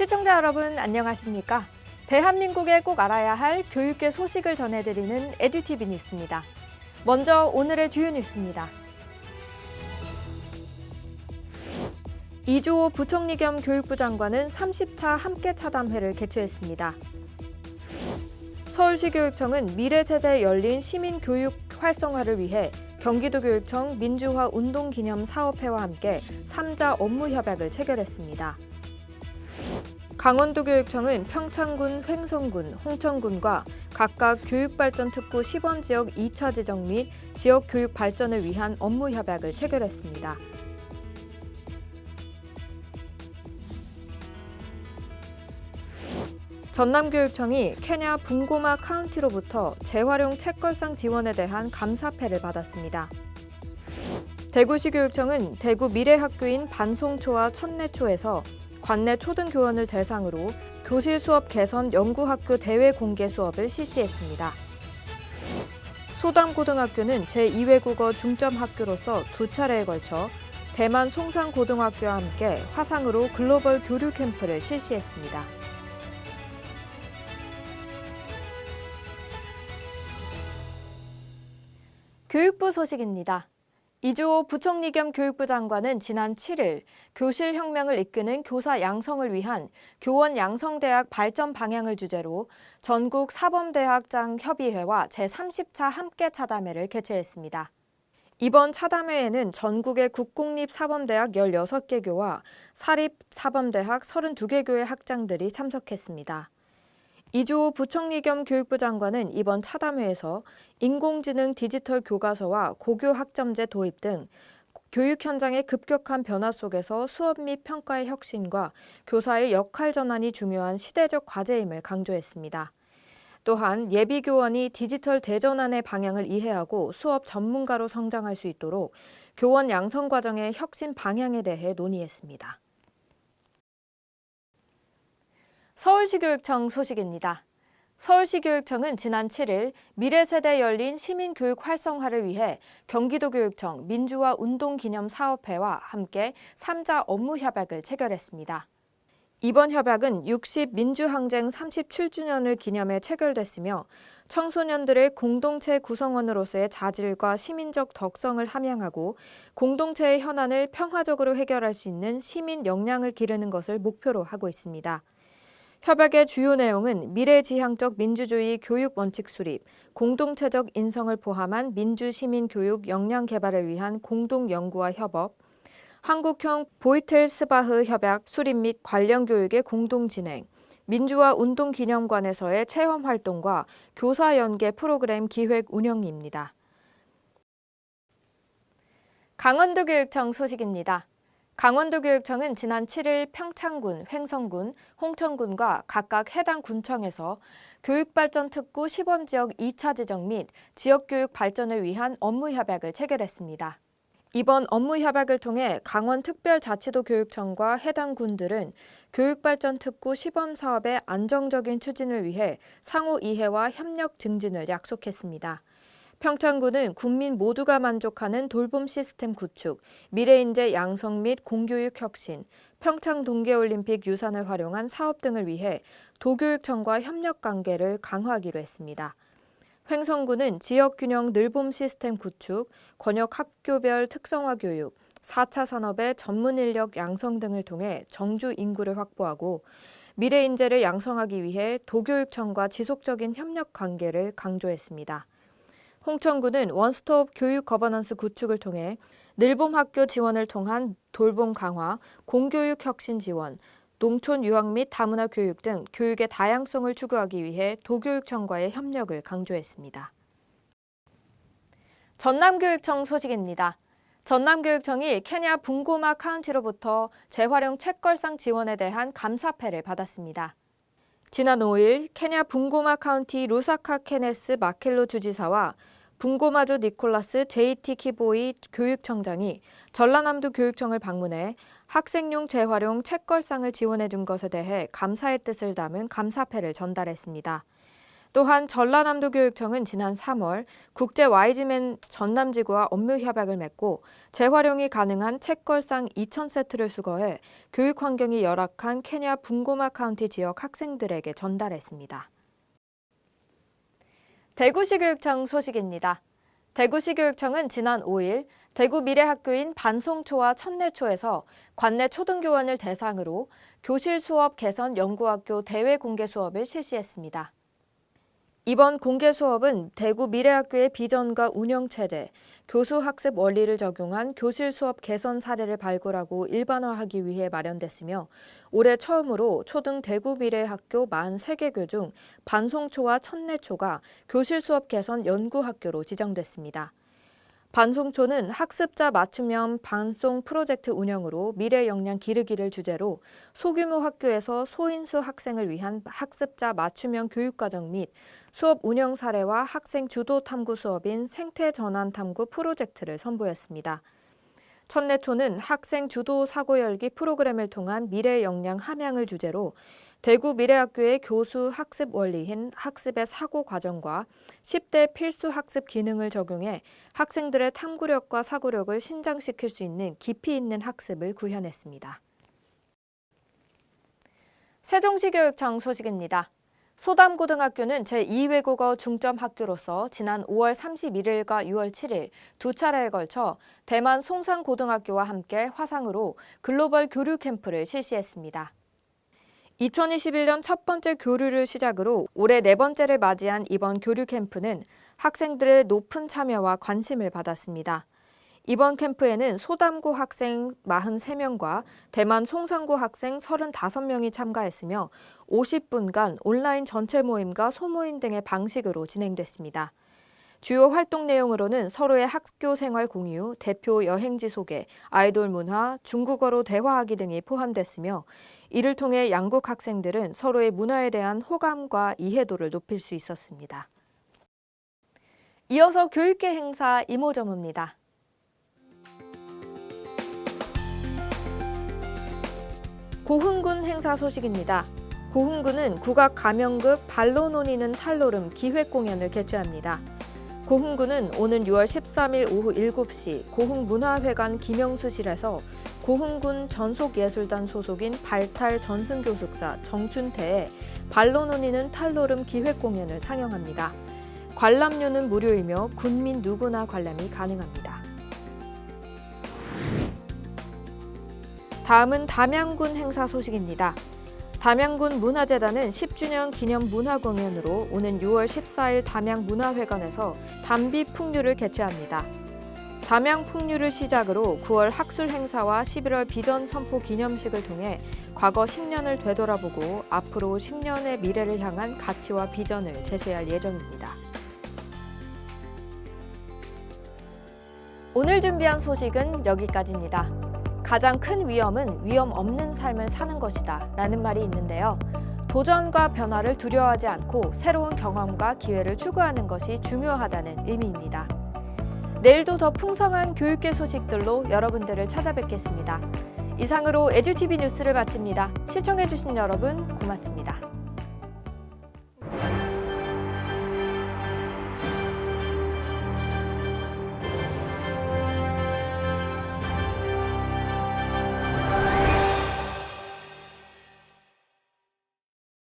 시청자 여러분 안녕하십니까? 대한민국에 꼭 알아야 할 교육계 소식을 전해드리는 에듀티비 뉴스입니다. 먼저 오늘의 주요 뉴스입니다. 이주호 부총리 겸 교육부 장관은 30차 함께 차담회를 개최했습니다. 서울시 교육청은 미래세대에 열린 시민교육 활성화를 위해 경기도교육청 민주화 운동기념 사업회와 함께 3자 업무협약을 체결했습니다. 강원도교육청은 평창군, 횡성군, 홍천군과 각각 교육발전특구 시범지역 2차 지정 및 지역 교육 발전을 위한 업무협약을 체결했습니다. 전남교육청이 케냐 붕고마 카운티로부터 재활용 책걸상 지원에 대한 감사패를 받았습니다. 대구시 교육청은 대구 미래학교인 반송초와 천내초에서 관내 초등교원을 대상으로 교실 수업 개선 연구학교 대회 공개 수업을 실시했습니다. 소담고등학교는 제2외국어 중점학교로서 2차례에 걸쳐 대만 송산고등학교와 함께 화상으로 글로벌 교류 캠프를 실시했습니다. 교육부 소식입니다. 이주호 부총리 겸 교육부 장관은 지난 7일 교실 혁명을 이끄는 교사 양성을 위한 교원 양성대학 발전 방향을 주제로 전국 사범대학장 협의회와 제30차 함께 차담회를 개최했습니다. 이번 차담회에는 전국의 국공립 사범대학 16개 교와 사립 사범대학 32개 교의 학장들이 참석했습니다. 이주호 부총리 겸 교육부 장관은 이번 차담회에서 인공지능 디지털 교과서와 고교 학점제 도입 등 교육 현장의 급격한 변화 속에서 수업 및 평가의 혁신과 교사의 역할 전환이 중요한 시대적 과제임을 강조했습니다. 또한 예비교원이 디지털 대전환의 방향을 이해하고 수업 전문가로 성장할 수 있도록 교원 양성 과정의 혁신 방향에 대해 논의했습니다. 서울시 교육청 소식입니다. 서울시 교육청은 지난 7일 미래세대에 열린 시민교육 활성화를 위해 경기도교육청 민주화 운동기념 사업회와 함께 3자 업무협약을 체결했습니다. 이번 협약은 60 민주항쟁 37주년을 기념해 체결됐으며 청소년들의 공동체 구성원으로서의 자질과 시민적 덕성을 함양하고 공동체의 현안을 평화적으로 해결할 수 있는 시민 역량을 기르는 것을 목표로 하고 있습니다. 협약의 주요 내용은 미래지향적 민주주의 교육 원칙 수립, 공동체적 인성을 포함한 민주시민교육 역량 개발을 위한 공동 연구와 협업, 한국형 보이텔스바흐 협약 수립 및 관련 교육의 공동 진행, 민주화 운동기념관에서의 체험활동과 교사 연계 프로그램 기획 운영입니다. 강원도교육청 소식입니다. 강원도교육청은 지난 7일 평창군, 횡성군, 홍천군과 각각 해당 군청에서 교육발전특구 시범지역 2차 지정 및 지역교육 발전을 위한 업무협약을 체결했습니다. 이번 업무협약을 통해 강원특별자치도 교육청과 해당 군들은 교육발전특구 시범사업의 안정적인 추진을 위해 상호 이해와 협력 증진을 약속했습니다. 평창군은 국민 모두가 만족하는 돌봄 시스템 구축, 미래인재 양성 및 공교육 혁신, 평창 동계올림픽 유산을 활용한 사업 등을 위해 도교육청과 협력 관계를 강화하기로 했습니다. 횡성군은 지역균형 늘봄 시스템 구축, 권역 학교별 특성화 교육, 4차 산업의 전문 인력 양성 등을 통해 정주 인구를 확보하고 미래인재를 양성하기 위해 도교육청과 지속적인 협력 관계를 강조했습니다. 홍천군은 원스톱 교육 거버넌스 구축을 통해 늘봄 학교 지원을 통한 돌봄 강화, 공교육 혁신 지원, 농촌 유학 및 다문화 교육 등 교육의 다양성을 추구하기 위해 도교육청과의 협력을 강조했습니다. 전남교육청 소식입니다. 전남교육청이 케냐 붕고마 카운티로부터 재활용 책걸상 지원에 대한 감사패를 받았습니다. 지난 5일 케냐 붕고마 카운티 루사카 케네스 마켈로 주지사와 붕고마주 니콜라스 JT 키보이 교육청장이 전라남도 교육청을 방문해 학생용 재활용 책걸상을 지원해 준 것에 대해 감사의 뜻을 담은 감사패를 전달했습니다. 또한 전라남도교육청은 지난 3월 국제 YG맨 전남지구와 업무 협약을 맺고 재활용이 가능한 책걸상 2,000세트를 수거해 교육 환경이 열악한 케냐 붕고마 카운티 지역 학생들에게 전달했습니다. 대구시 교육청 소식입니다. 대구시 교육청은 지난 5일 대구 미래학교인 반송초와 천내초에서 관내 초등교원을 대상으로 교실 수업 개선 연구학교 대회 공개 수업을 실시했습니다. 이번 공개 수업은 대구 미래학교의 비전과 운영체제, 교수학습 원리를 적용한 교실 수업 개선 사례를 발굴하고 일반화하기 위해 마련됐으며 올해 처음으로 초등 대구 미래학교 43개교 중 반송초와 천내초가 교실 수업 개선 연구학교로 지정됐습니다. 반송초는 학습자 맞춤형 반송 프로젝트 운영으로 미래 역량 기르기를 주제로 소규모 학교에서 소인수 학생을 위한 학습자 맞춤형 교육과정 및 수업 운영 사례와 학생 주도 탐구 수업인 생태 전환 탐구 프로젝트를 선보였습니다. 천내초는 학생 주도 사고 열기 프로그램을 통한 미래 역량 함양을 주제로 대구 미래학교의 교수 학습 원리인 학습의 사고 과정과 10대 필수 학습 기능을 적용해 학생들의 탐구력과 사고력을 신장시킬 수 있는 깊이 있는 학습을 구현했습니다. 세종시 교육청 소식입니다. 소담고등학교는 제2외국어 중점 학교로서 지난 5월 31일과 6월 7일 두 차례에 걸쳐 대만 송산고등학교와 함께 화상으로 글로벌 교류 캠프를 실시했습니다. 2021년 첫 번째 교류를 시작으로 올해 네 번째를 맞이한 이번 교류 캠프는 학생들의 높은 참여와 관심을 받았습니다. 이번 캠프에는 소담고 학생 43명과 대만 송산고 학생 35명이 참가했으며 50분간 온라인 전체 모임과 소모임 등의 방식으로 진행됐습니다. 주요 활동 내용으로는 서로의 학교 생활 공유, 대표 여행지 소개, 아이돌 문화, 중국어로 대화하기 등이 포함됐으며 이를 통해 양국 학생들은 서로의 문화에 대한 호감과 이해도를 높일 수 있었습니다. 이어서 교육계 행사 이모저모입니다. 고흥군 행사 소식입니다. 고흥군은 국악 가명극 발로 논이는 탈노름 기획 공연을 개최합니다. 고흥군은 오는 6월 13일 오후 7시 고흥문화회관 김영수실에서 고흥군 전속예술단 소속인 발탈 전승교숙사 정춘태의 발로 논이는 탈노름 기획 공연을 상영합니다. 관람료는 무료이며 군민 누구나 관람이 가능합니다. 다음은 담양군 행사 소식입니다. 담양군 문화재단은 10주년 기념 문화공연으로 오는 6월 14일 담양문화회관에서 담비풍류를 개최합니다. 담양풍류를 시작으로 9월 학술 행사와 11월 비전 선포 기념식을 통해 과거 10년을 되돌아보고 앞으로 10년의 미래를 향한 가치와 비전을 제시할 예정입니다. 오늘 준비한 소식은 여기까지입니다. 가장 큰 위험은 위험 없는 삶을 사는 것이다 라는 말이 있는데요. 도전과 변화를 두려워하지 않고 새로운 경험과 기회를 추구하는 것이 중요하다는 의미입니다. 내일도 더 풍성한 교육계 소식들로 여러분들을 찾아뵙겠습니다. 이상으로 에듀티비 뉴스를 마칩니다. 시청해주신 여러분 고맙습니다.